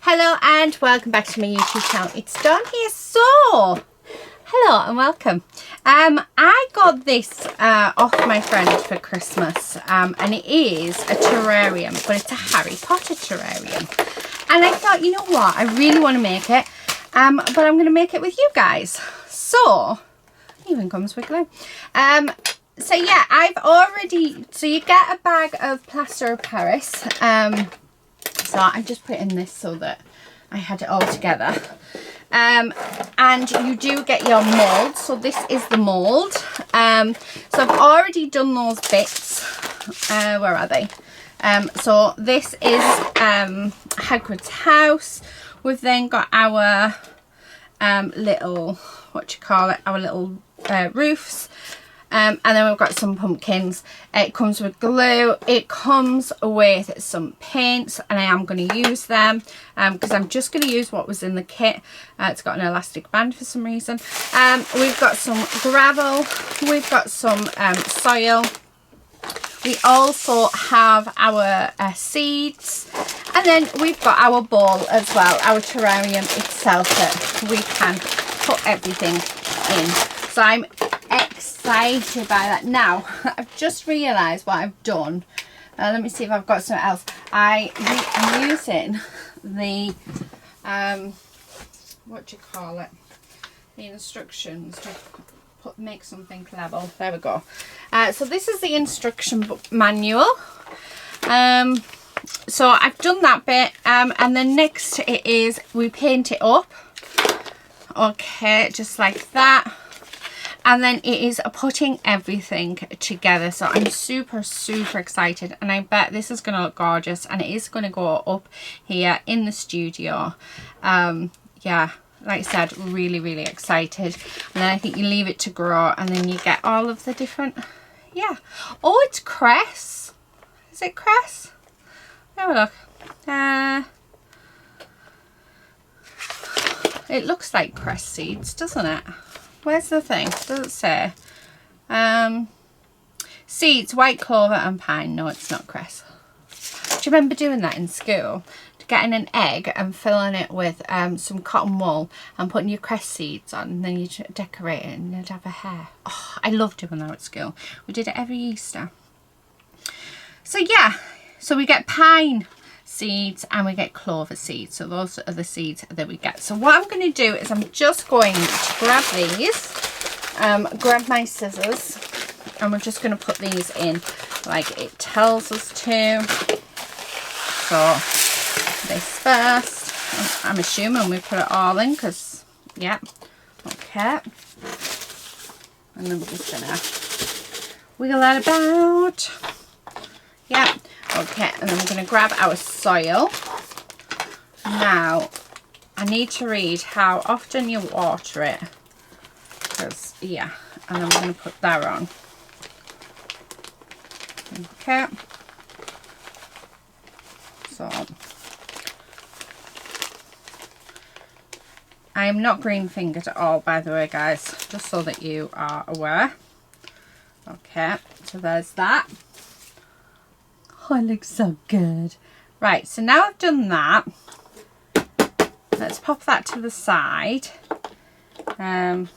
Hello and welcome back to my YouTube channel. It's Dawn here. So, hello and welcome. I got this off my friend for Christmas, and it is a terrarium, but it's a Harry Potter terrarium. And I thought, you know what, I really want to make it, but I'm going to make it with you guys. So, even comes with glue. So yeah, so you get a bag of plaster of Paris. So I just put in this so that I had it all together. And you do get your mould. So this is the mould. So I've already done those bits. Where are they? So this is Hagrid's house. We've then got our little, our little roofs. And then we've got some pumpkins. It comes with glue. It comes with some paints, and I am going to use them because I'm just going to use what was in the kit. It's got an elastic band for some reason. We've got some gravel. We've got some soil. We also have our seeds, and then we've got our bowl as well, our terrarium itself that we can put everything in. So I'm excited by that. Now I've just realised what I've done. Let me see if I've got something else. I'm using the the instructions to make something level. There we go. So this is the instruction book manual. So I've done that bit, and then next it is we paint it up. Okay, just like that. And then it is putting everything together. So I'm super excited, and I bet this is going to look gorgeous, and it is going to go up here in the studio. Yeah, like I said, really excited. And then I think you leave it to grow, and then you get all of the different, yeah. Oh, it's cress. Is it cress? Have a look. It looks like cress seeds, doesn't it? Where's the thing? Does it say? Seeds, white clover and pine. No, it's not cress. Do you remember doing that in school? Getting an egg and filling it with some cotton wool and putting your cress seeds on, and then you decorate it and you'd have a hair. Oh, I loved doing that at school. We did it every Easter. So yeah, so we get pine seeds and we get clover seeds. So those are the seeds that we get. So what I'm going to do is I'm just going to grab these, grab my scissors, and we're just going to put these in like it tells us to. So this first, I'm assuming we put it all in because, yeah, okay. And then we're just going to wiggle that about. Yeah. Okay, and then we're going to grab our soil. Now, I need to read how often you water it. Because, yeah, and then we're going to put that on. Okay. So, I am not green fingered at all, by the way, guys. Just so that you are aware. Okay, so there's that. Oh, it looks so good. Right, so now I've done that, let's pop that to the side. Now,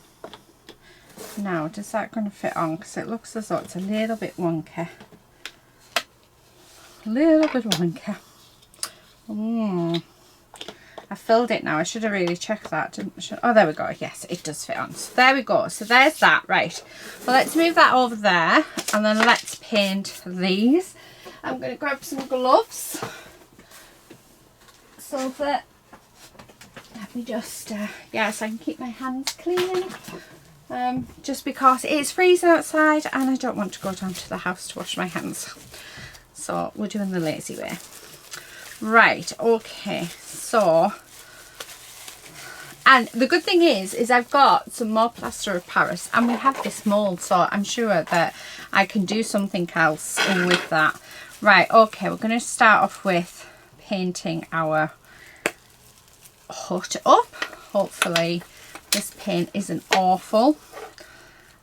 is that going to fit on? Because it looks as though it's a little bit wonky. A little bit wonky. I filled it now. I should have really checked that, didn't I? Oh, there we go. Yes, it does fit on. So there we go. So there's that. Right. Well, let's move that over there, and then let's paint these. I'm going to grab some gloves so that, let me just, yeah, so I can keep my hands clean. Just because it's freezing outside and I don't want to go down to the house to wash my hands. So we're doing the lazy way. Right, okay, so, and the good thing is I've got some more plaster of Paris, and we have this mould, so I'm sure that I can do something else with that. Right, okay, we're going to start off with painting our hut up. Hopefully this paint isn't awful.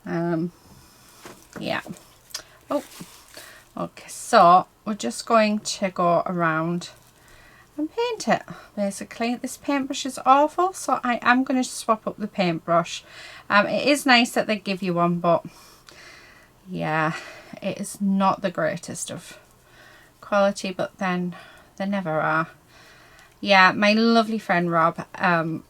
Yeah. Oh, okay, so we're just going to go around and paint it. Basically, this paintbrush is awful, so I am going to swap up the paintbrush. It is nice that they give you one, but yeah, it is not the greatest of quality, but then they never are. Yeah, my lovely friend Rob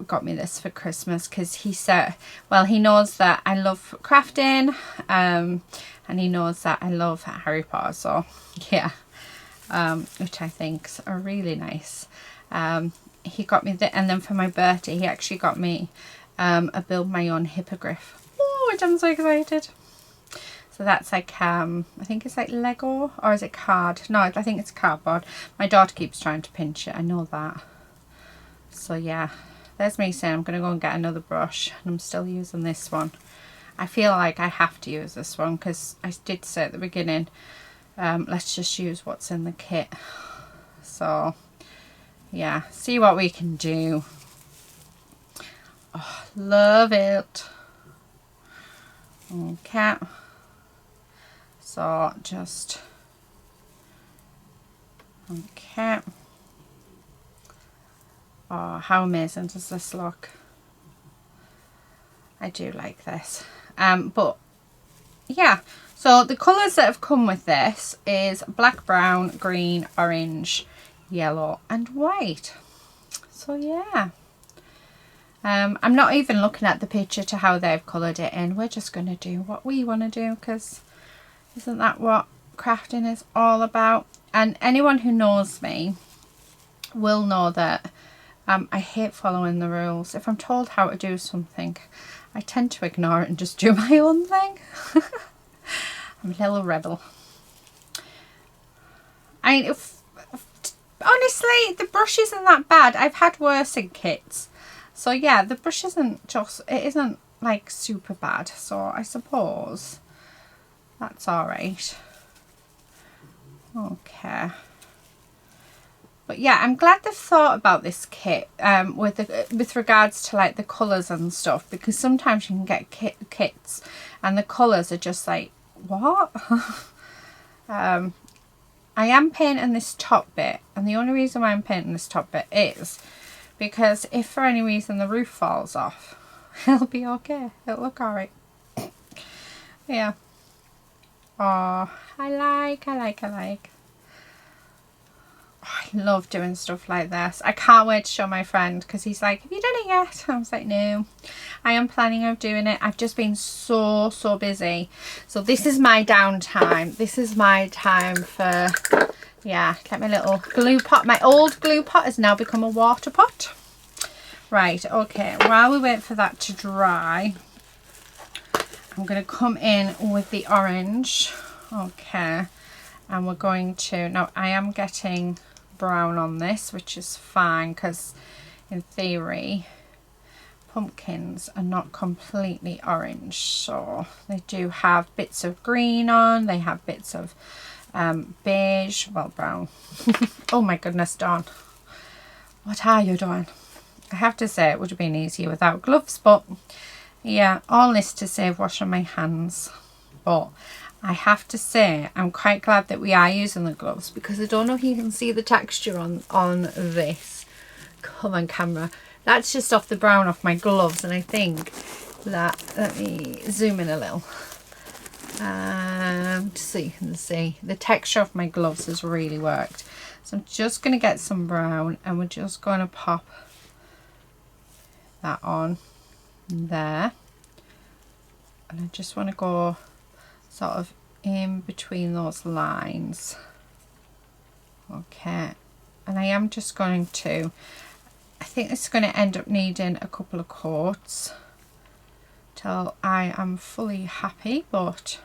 got me this for Christmas because he said, well, he knows that I love crafting, and he knows that I love Harry Potter, so yeah, which I think's really nice. He got me and then for my birthday he actually got me a build my own hippogriff, which I'm so excited. So that's like, I think it's like Lego, or is it card? No, I think it's cardboard. My daughter keeps trying to pinch it, I know that. So yeah, there's me saying I'm going to go and get another brush, and I'm still using this one. I feel like I have to use this one because I did say at the beginning, let's just use what's in the kit. So yeah, see what we can do. Oh, love it. Okay. So just, okay. Oh, how amazing does this look? I do like this. But yeah, so the colours that have come with this is black, brown, green, orange, yellow and white. So yeah. I'm not even looking at the picture to how they've coloured it in. We're just going to do what we want to do, because isn't that what crafting is all about? And anyone who knows me will know that I hate following the rules. If I'm told how to do something, I tend to ignore it and just do my own thing. I'm a little rebel. Honestly, the brush isn't that bad. I've had worse in kits. So yeah, the brush isn't just, it isn't like super bad. So I suppose that's alright. Okay. But yeah, I'm glad they've thought about this kit with regards to like the colours and stuff, because sometimes you can get kits and the colours are just like, what? I am painting this top bit, and the only reason why I'm painting this top bit is because if for any reason the roof falls off, it'll be okay. It'll look alright. Yeah. Oh, I like. I love doing stuff like this. I can't wait to show my friend, because he's like, have you done it yet? I was like, no, I am planning on doing it. I've just been so busy. So this is my downtime. This is my time for, yeah, get my little glue pot. My old glue pot has now become a water pot. Right, okay, while we wait for that to dry, I'm going to come in with the orange. Okay, and we're going to, now I am getting brown on this, which is fine, because in theory pumpkins are not completely orange, so they do have bits of green on, they have bits of beige, well, brown. Oh my goodness, Dawn, what are you doing? I have to say it would have been easier without gloves, but yeah, all this to save washing my hands. But I have to say I'm quite glad that we are using the gloves, because I don't know if you can see the texture on this. Come on camera, that's just off the brown off my gloves, and I think that, let me zoom in a little, so you can see the texture of my gloves has really worked. So I'm just going to get some brown, and we're just going to pop that on there, and I just want to go sort of in between those lines. Okay, and I am just going to, I think this is going to end up needing a couple of coats till I am fully happy. But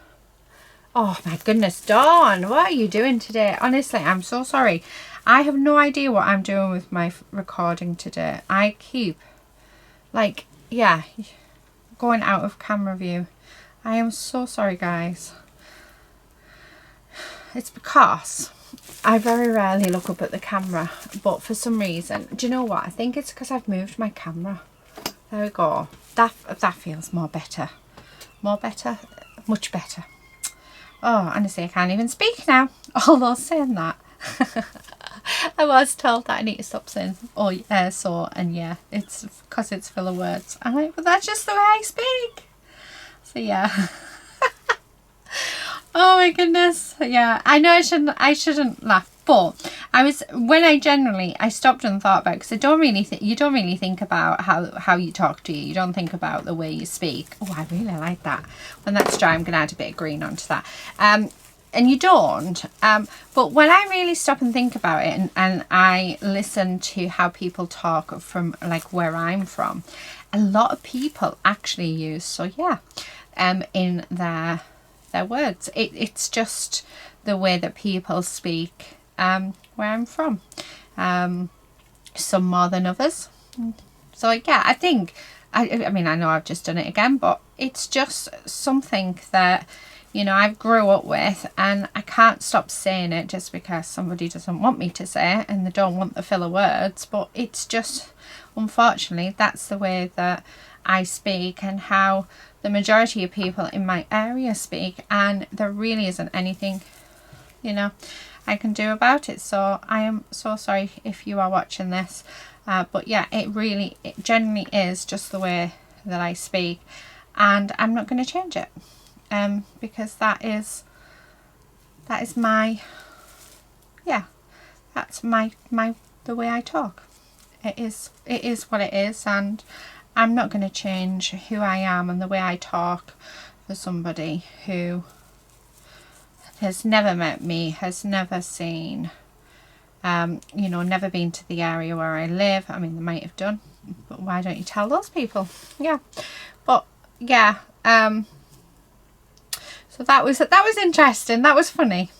oh my goodness, Dawn, what are you doing today? Honestly, I'm so sorry. I have no idea what I'm doing with my recording today. I keep like, yeah, going out of camera view. I am so sorry, guys. It's because I very rarely look up at the camera, but for some reason, do you know what? I think it's because I've moved my camera. There we go. That feels more better. More better? Much better. Oh, honestly, I can't even speak now, although saying that. I was told that I need to stop saying so, and yeah, it's because it's full of words. I'm like, but that's just the way I speak. So yeah. Oh my goodness. Yeah, I know I shouldn't laugh, but when I stopped and thought about it, because you don't really think about how you talk to you don't think about the way you speak. Oh, I really like that. When that's dry, I'm gonna add a bit of green onto that. And you don't, but when I really stop and think about it, and I listen to how people talk from like where I'm from, a lot of people actually use so yeah in their words. It's just the way that people speak where I'm from, some more than others. So yeah, I think I mean, I know I've just done it again, but it's just something that, you know, I've grew up with, and I can't stop saying it just because somebody doesn't want me to say it and they don't want the filler words. But it's just, unfortunately, that's the way that I speak and how the majority of people in my area speak, and there really isn't anything, you know, I can do about it. So I am so sorry if you are watching this, but yeah, it generally is just the way that I speak, and I'm not going to change it. Because that is my, yeah, that's my the way I talk. It is what it is, and I'm not going to change who I am and the way I talk for somebody who has never met me, has never seen, you know, never been to the area where I live. I mean, they might have done, but why don't you tell those people? Yeah, but yeah, so that was interesting. That was funny.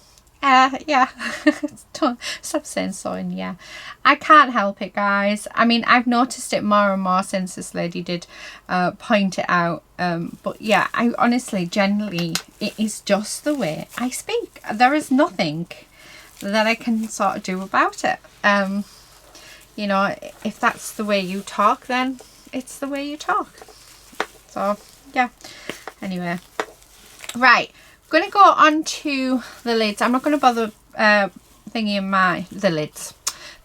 Yeah. Stop saying so, and yeah, I can't help it, guys. I mean, I've noticed it more and more since this lady did point it out. But yeah, I honestly, generally, it is just the way I speak. There is nothing that I can sort of do about it. You know, if that's the way you talk, then it's the way you talk. So yeah. Anyway. Right, I'm going to go on to the lids. I'm not going to bother the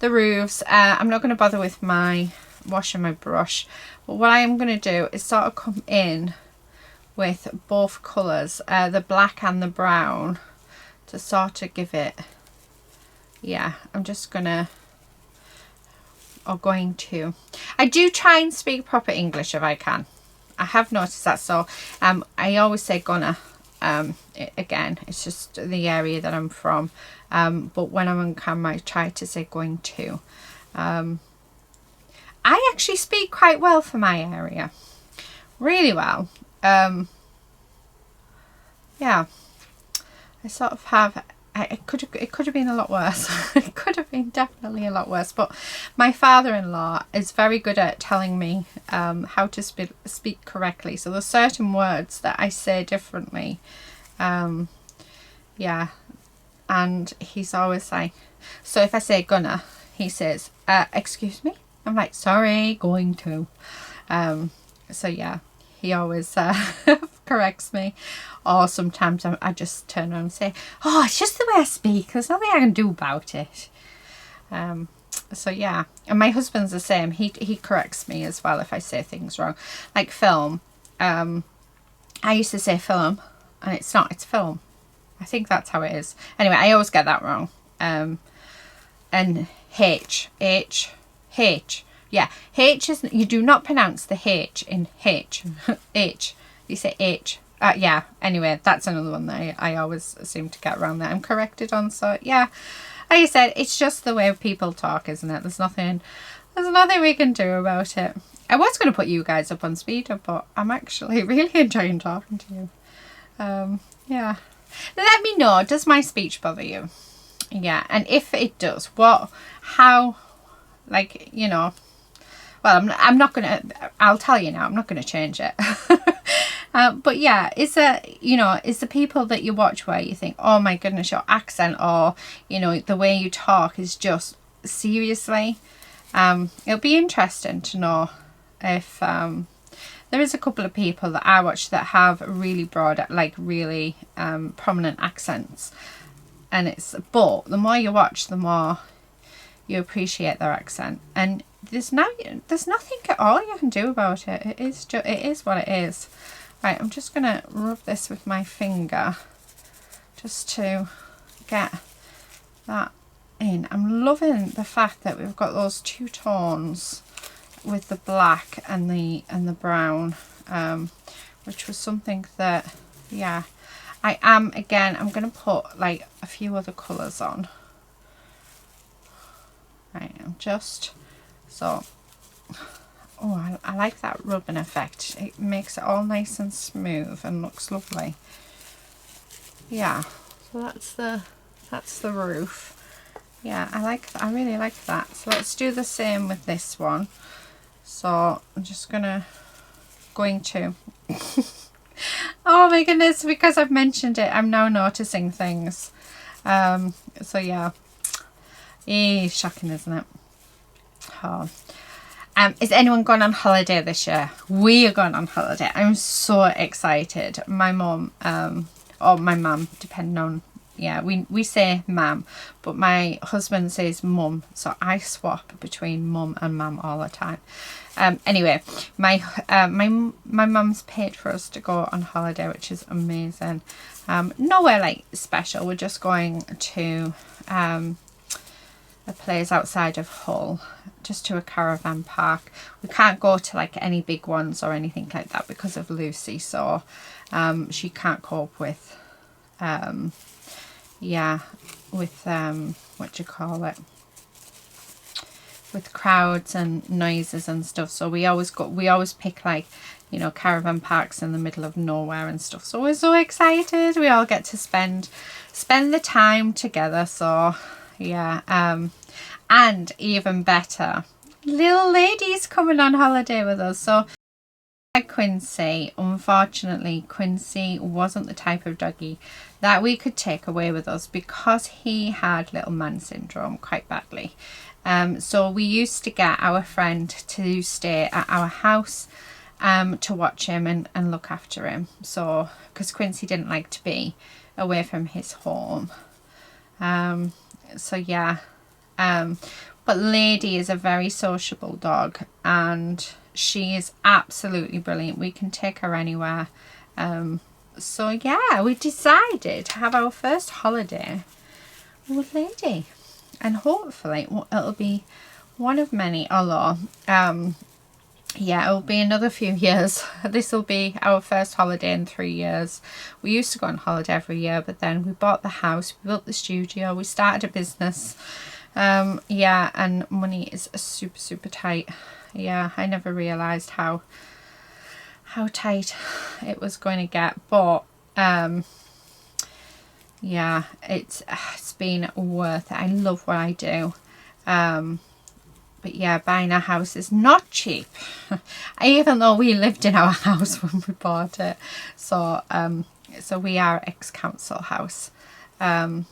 roofs. I'm not going to bother with my wash and my brush. But what I am going to do is sort of come in with both colours, the black and the brown, to sort of give it, yeah, I'm just going to, I do try and speak proper English if I can. I have noticed that, so I always say gonna. Again, it's just the area that I'm from, but when I'm on camera I try to say going to. I actually speak quite well for my area, really well. Yeah, I sort of have, it could have been a lot worse. It could have been definitely a lot worse, but my father-in-law is very good at telling me how to speak correctly. So there's certain words that I say differently. Yeah, and he's always like, so if I say gonna, he says excuse me. I'm like, sorry, going to. So yeah, he always corrects me. Or sometimes I just turn around and say, oh, it's just the way I speak, there's nothing I can do about it. So yeah, and my husband's the same. He corrects me as well if I say things wrong. Like film, I used to say film, and it's not, it's film. I think that's how it is. Anyway, I always get that wrong. And H. Yeah, H is, you do not pronounce the H in H. H. You say H. Yeah, anyway, that's another one that I always seem to get wrong that I'm corrected on. So yeah, like I said, it's just the way people talk, isn't it? There's nothing we can do about it. I was going to put you guys up on speeder, but I'm actually really enjoying talking to you. Yeah, let me know, does my speech bother you? Yeah, and if it does, how, like, you know, well, I'm not gonna, I'll tell you now, I'm not gonna change it. But yeah, is the people that you watch where you think, oh my goodness, your accent, or, you know, the way you talk is just, seriously, it'll be interesting to know if there is a couple of people that I watch that have really broad, like really prominent accents, and but the more you watch, the more you appreciate their accent. And there's nothing at all you can do about it. It is what it is. Right, I'm just gonna rub this with my finger just to get that in. I'm loving the fact that we've got those two tones with the black and the brown, which was something that, yeah, I'm going to put like a few other colours on. Right, I'm just, so, oh, I like that rubbing effect. It makes it all nice and smooth and looks lovely. Yeah, so that's the roof. Yeah, I really like that. So let's do the same with this one. So I'm just going to oh my goodness, because I've mentioned it, I'm now noticing things. So yeah, shocking, isn't it? Oh. Is anyone going on holiday this year? We are going on holiday. I'm so excited. My mum, or my mum, depending on, yeah, we say mum, but my husband says mum, so I swap between mum and mum all the time. Anyway, my mum's paid for us to go on holiday, which is amazing. Nowhere like special. We're just going to a place outside of Hull, just to a caravan park. We can't go to like any big ones or anything like that because of Lucy, so she can't cope with what do you call it, with crowds and noises and stuff. So we always pick, like, you know, caravan parks in the middle of nowhere and stuff. So we're so excited. We all get to spend the time together. So yeah, and even better, little lady's coming on holiday with us. So Quincy, unfortunately, Quincy wasn't the type of doggy that we could take away with us because he had little man syndrome quite badly. So we used to get our friend to stay at our house to watch him and look after him. So, because Quincy didn't like to be away from his home. So yeah, but Lady is a very sociable dog and she is absolutely brilliant. We can take her anywhere. So yeah, we decided to have our first holiday with Lady, and hopefully it'll be one of many, although yeah, it'll be another few years. This will be our first holiday in 3 years. We used to go on holiday every year, but then we bought the house, we built the studio, we started a business. Yeah, and money is super tight. Yeah, I never realised how tight it was going to get, but yeah, it's been worth it. I love what I do. But yeah, buying a house is not cheap. Even though we lived in our house when we bought it. So so we are ex-council house. And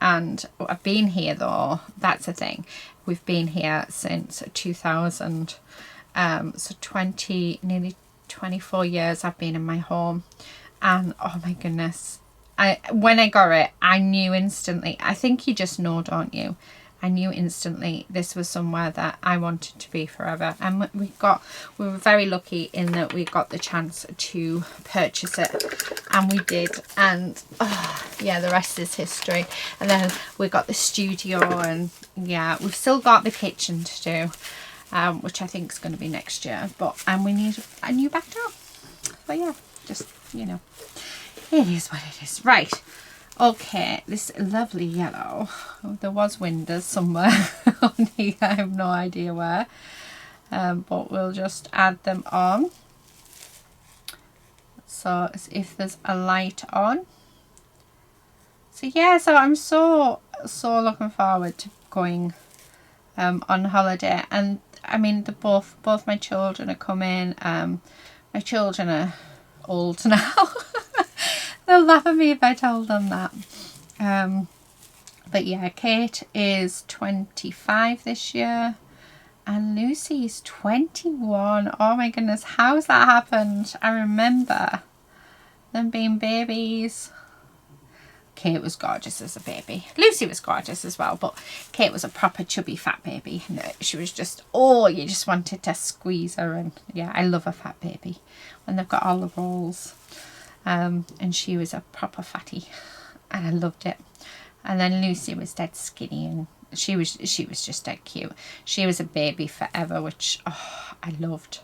I've been here though, that's the thing. We've been here since 2000. So nearly 24 years I've been in my home. And oh my goodness, when I got it, I knew instantly. I think you just know, don't you? I knew instantly this was somewhere that I wanted to be forever. And we were very lucky in that we got the chance to purchase it, and we did. And yeah, the rest is history. And then we got the studio, and yeah, we've still got the kitchen to do, which I think is going to be next year. And we need a new back door. But yeah, just, you know, it is what it is. Right. Okay, this lovely yellow. Oh, there was windows somewhere on here. I have no idea where. But we'll just add them on. So as if there's a light on. So yeah, so I'm so looking forward to going on holiday. And I mean, both my children are coming. My children are old now. They'll laugh at me if I tell them that. But yeah, Kate is 25 this year and Lucy's 21. Oh my goodness, how's that happened? I remember them being babies Kate was gorgeous as a baby. Lucy was gorgeous as well, but Kate was a proper chubby fat baby. And she was just, oh, you just wanted to squeeze her. And yeah, I love a fat baby when they've got all the rolls. And she was a proper fatty, and I loved it. And then Lucy was dead skinny, and she was just dead cute. She was a baby forever, which I loved.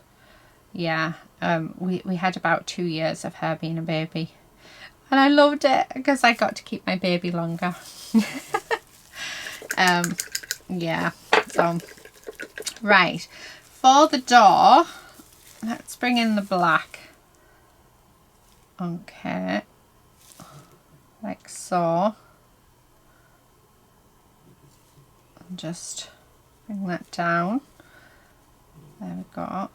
Yeah, we had about 2 years of her being a baby. And I loved it because I got to keep my baby longer. Yeah, so, right. For the door, let's bring in the black. Okay. Like so. And just bring that down. There we go.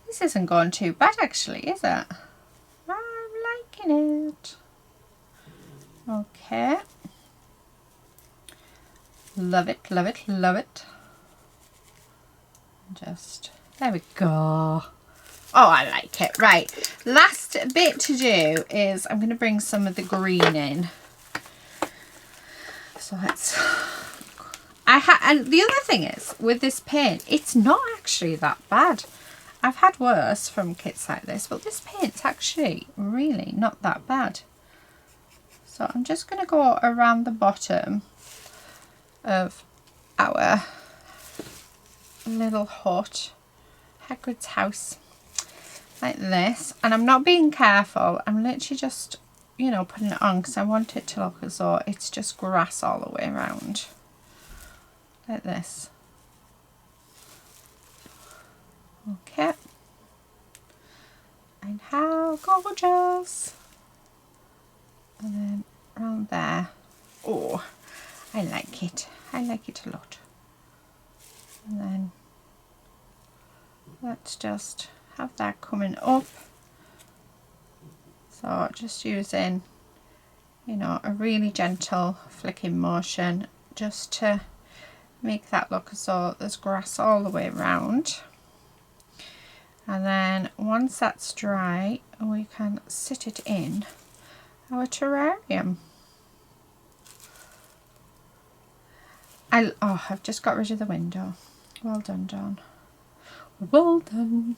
This isn't going too bad actually, is it? I'm liking it. Okay. Love it, love it, love it. Just, there we go. Oh, I like it. Right, last bit to do is I'm going to bring some of the green in. So let's... and the other thing is, with this paint, it's not actually that bad. I've had worse from kits like this, but this paint's actually really not that bad. So I'm just going to go around the bottom of our little hut, Hagrid's house, like this. And I'm not being careful. I'm literally just, you know, putting it on because I want it to look as though it's just grass all the way around. Like this. Okay. And how gorgeous. And then around there. Oh, I like it. I like it a lot. And then let's just have that coming up. So just using, you know, a really gentle flicking motion just to make that look as though there's grass all the way around. And then once that's dry, we can sit it in our terrarium. I've just got rid of the window. Well done, Dawn. Well done.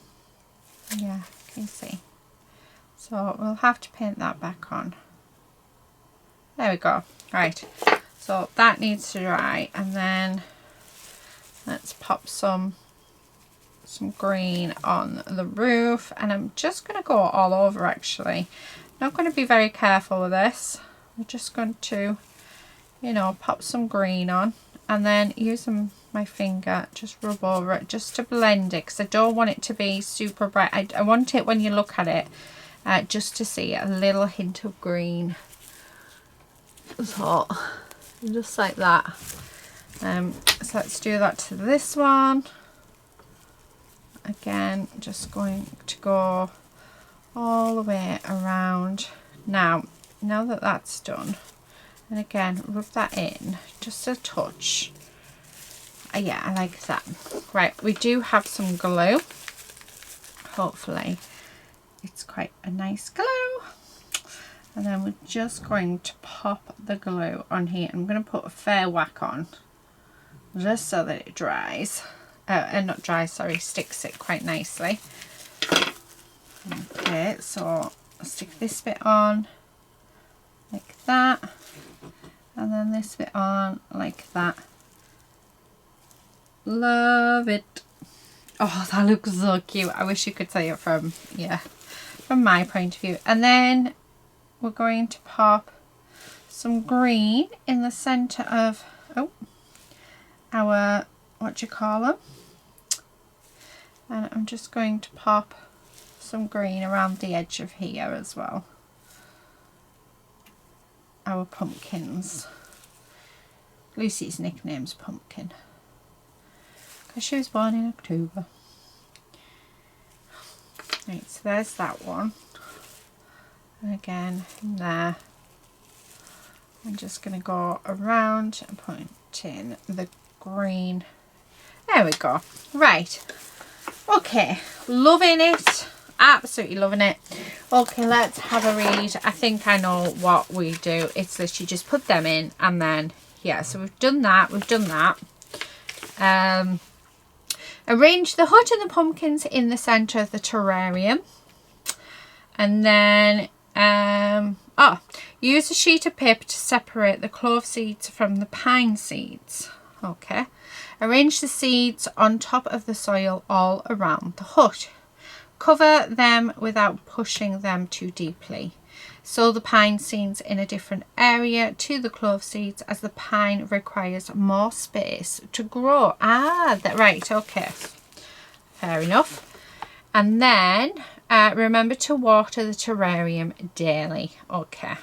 Yeah, can you see? So we'll have to paint that back on. There we go. Right, so that needs to dry, and then let's pop some green on the roof, and I'm just going to go all over actually. Not going to be very careful with this. I'm just going to, you know, pop some green on, and then using my finger just rub over it just to blend it, because I don't want it to be super bright. I want it, when you look at it, just to see a little hint of green. So just like that. So let's do that to this one. Again, just going to go all the way around. Now that that's done, and again, rub that in just a touch. Yeah, I like that. Right, we do have some glue. Hopefully it's quite a nice glue. And then we're just going to pop the glue on here. I'm going to put a fair whack on just so that it dries. And not dry, sorry, sticks it quite nicely. Okay, so I'll stick this bit on like that, and then this bit on like that. Love it. Oh, that looks so cute. I wish you could see it from, yeah, from my point of view. And then we're going to pop some green in the centre of our, what do you call them? And I'm just going to pop some green around the edge of here as well. Our pumpkins. Lucy's nickname's Pumpkin, because she was born in October. Right, so there's that one. And again, in there, I'm just going to go around and put in the green. There we go. Right. Okay, loving it, absolutely loving it. Okay, let's have a read. I think I know what we do. It's this, you just put them in and then, yeah, so we've done that. Arrange the hut and the pumpkins in the centre of the terrarium. And then, use a sheet of paper to separate the clove seeds from the pine seeds. Okay. Arrange the seeds on top of the soil all around the hut. Cover them without pushing them too deeply. Sow the pine seeds in a different area to the clove seeds as the pine requires more space to grow. Right, okay. Fair enough. And then remember to water the terrarium daily. Okay.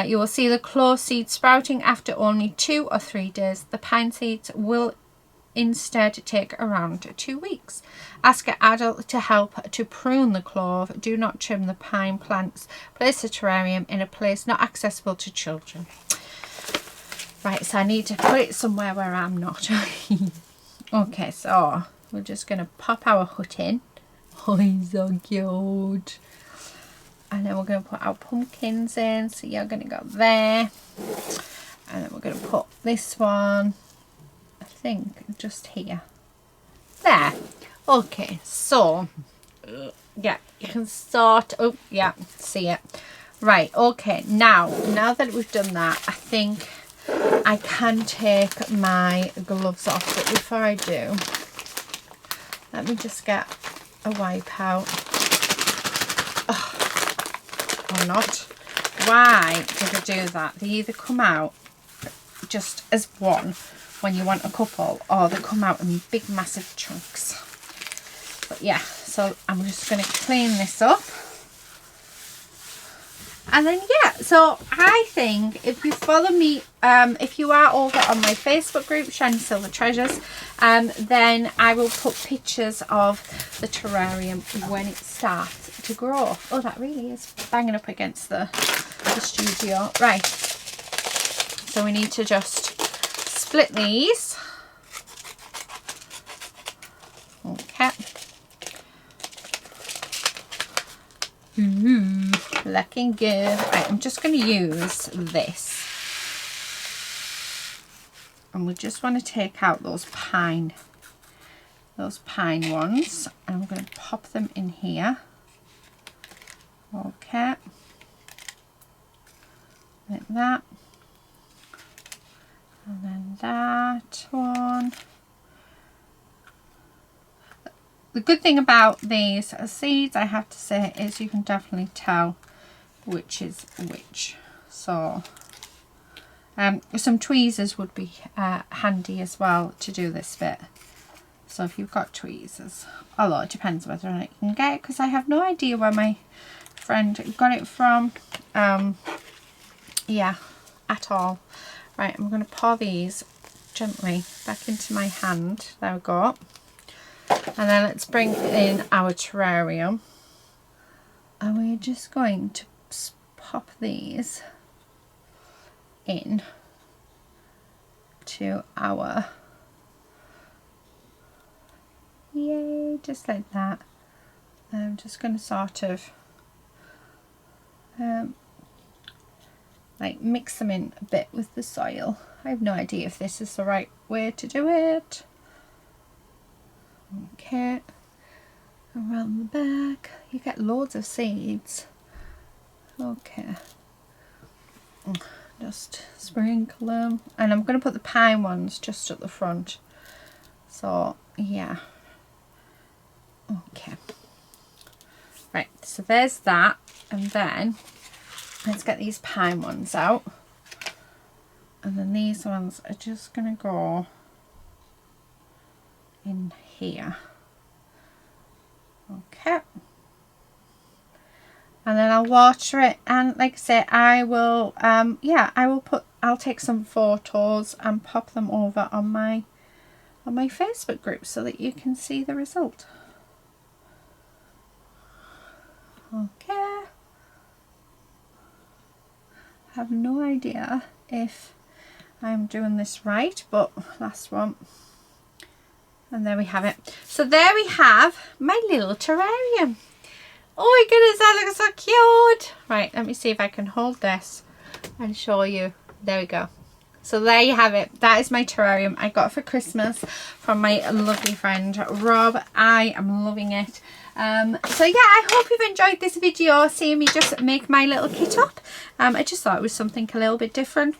You will see the clove seeds sprouting after only 2 or 3 days. The pine seeds will instead take around 2 weeks. Ask an adult to help to prune the clove. Do not trim the pine plants. Place the terrarium in a place not accessible to children. Right, so I need to put it somewhere where I'm not. Okay, so we're just going to pop our hut in. Oh, he's so cute. And then we're going to put our pumpkins in. So you're going to go there. And then we're going to put this one, I think, just here. There. Okay, so, yeah, you can start. Oh, yeah, see it. Right, okay, now that we've done that, I think I can take my gloves off. But before I do, let me just get a wipe out. Or not. Why did I do that? They either come out just as one when you want a couple, or they come out in big massive chunks. But yeah, so I'm just going to clean this up. And then yeah, so I think if you follow me, if you are over on my Facebook group, Shiny Silver Treasures, then I will put pictures of the terrarium when it starts to grow. Oh, that really is banging up against the studio. Right, so we need to just split these. Okay. Looking good. Right, I'm just going to use this. And we just want to take out those pine ones. And I'm going to pop them in here. Okay. Like that. And then that one. The good thing about these seeds, I have to say, is you can definitely tell which is which. So some tweezers would be handy as well to do this bit. So if you've got tweezers, although it depends whether or not you can get it, because I have no idea where my friend got it from. Yeah, at all. Right, I'm going to pour these gently back into my hand. There we go. And then let's bring in our terrarium. And we're just going to pop these in to our, yay, just like that. I'm just going to sort of like mix them in a bit with the soil. I have no idea if this is the right way to do it. Okay, around the back, you get loads of seeds. Okay, just sprinkle them, and I'm going to put the pine ones just at the front. So yeah, okay, right, so there's that. And then let's get these pine ones out, and then these ones are just going to go in here. Okay, and then I'll water it, and like I say, I will I'll take some photos and pop them over on my Facebook group so that you can see the result. Okay, I have no idea if I'm doing this right, but last one. And there we have it. So there we have my little terrarium. Oh my goodness, that looks so cute. Right, let me see if I can hold this and show you. There we go. So there you have it. That is my terrarium I got for Christmas from my lovely friend Rob. I am loving it. So yeah, I hope you've enjoyed this video, seeing me just make my little kit up. I just thought it was something a little bit different.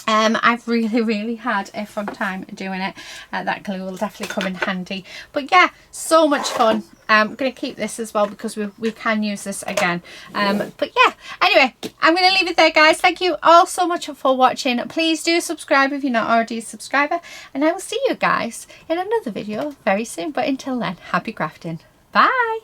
I've really had a fun time doing it. That glue will definitely come in handy. But yeah, so much fun. I'm going to keep this as well because we can use this again. But yeah, anyway, I'm going to leave it there, guys. Thank you all so much for watching. Please do subscribe if you're not already a subscriber. And I will see you guys in another video very soon. But until then, happy crafting. Bye.